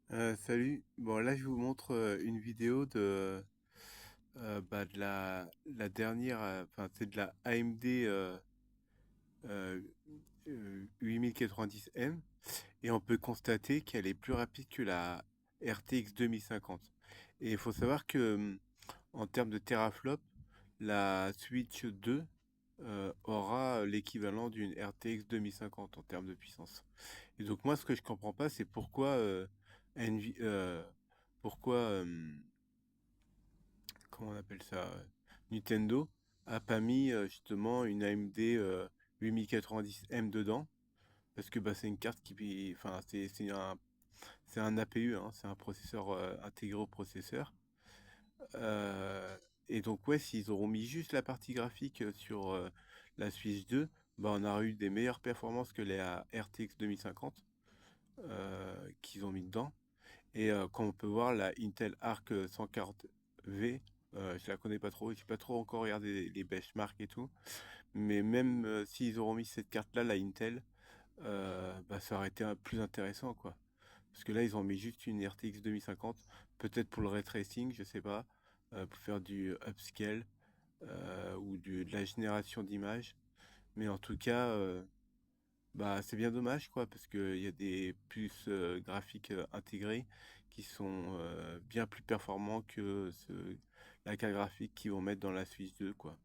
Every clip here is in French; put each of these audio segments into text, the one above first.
Salut. Bon, là, je vous montre une vidéo de la dernière, enfin, c'est de la AMD 8090M, et on peut constater qu'elle est plus rapide que la RTX 2050. Et il faut savoir que, en termes de teraflop, la Switch 2 aura l'équivalent d'une RTX 2050 en termes de puissance. Et donc, moi, ce que je comprends pas, c'est Nvi- euh, pourquoi comment on appelle ça, Nintendo a pas mis justement une AMD 8090M dedans, parce que bah, c'est une carte enfin, c'est un APU, hein, c'est un processeur intégré au processeur. Euh, et donc ouais, s'ils auront mis juste la partie graphique sur la Switch 2, bah, on aurait eu des meilleures performances que les RTX 2050 qu'ils ont mis dedans. Et comme on peut voir, la Intel Arc 140V, je la connais pas trop, j'ai pas trop encore regardé les benchmarks et tout, mais même s'ils auront mis cette carte-là, la Intel, bah, ça aurait été plus intéressant, quoi. Parce que là, ils ont mis juste une RTX 2050, peut-être pour le ray tracing, je sais pas, pour faire du upscale ou de la génération d'images. Mais en tout cas, bah, c'est bien dommage, quoi, parce qu'il y a des puces graphiques intégrées qui sont bien plus performants que la carte graphique qu'ils vont mettre dans la Switch 2, quoi.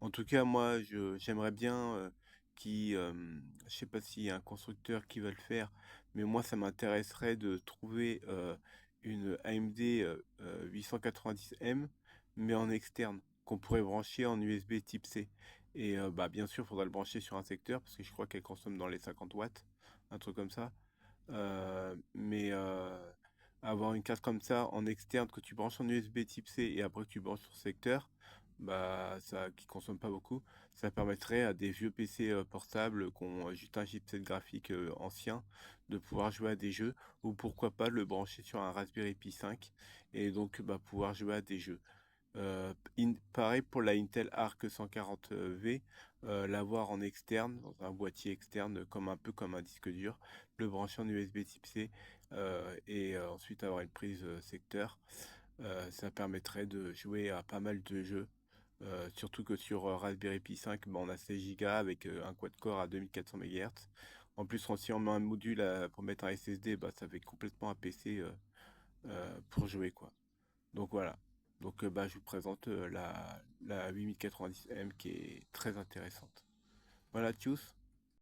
En tout cas, moi, j'aimerais bien je sais pas s'il y a un constructeur qui va le faire, mais moi, ça m'intéresserait de trouver une AMD 890M, mais en externe, qu'on pourrait brancher en USB type C. Et bah, bien sûr, il faudra le brancher sur un secteur, parce que je crois qu'elle consomme dans les 50 watts, un truc comme ça. Mais avoir une carte comme ça en externe que tu branches en USB type C et après que tu branches sur secteur, bah ça qui consomme pas beaucoup, ça permettrait à des vieux PC portables qui ont juste un chipset graphique ancien de pouvoir jouer à des jeux, ou pourquoi pas le brancher sur un Raspberry Pi 5 et donc bah, pouvoir jouer à des jeux. Pareil pour la Intel Arc 140V, l'avoir en externe, dans un boîtier externe, comme un peu comme un disque dur, le brancher en USB type C et ensuite avoir une prise secteur. Ça permettrait de jouer à pas mal de jeux. Surtout que sur Raspberry Pi 5, bah, on a 16 Go avec un quad-core à 2400 MHz. En plus, si on met un module pour mettre un SSD, bah, ça fait complètement un PC pour jouer, quoi. Donc voilà. Donc bah, je vous présente la 8090M qui est très intéressante. Voilà, tchuss.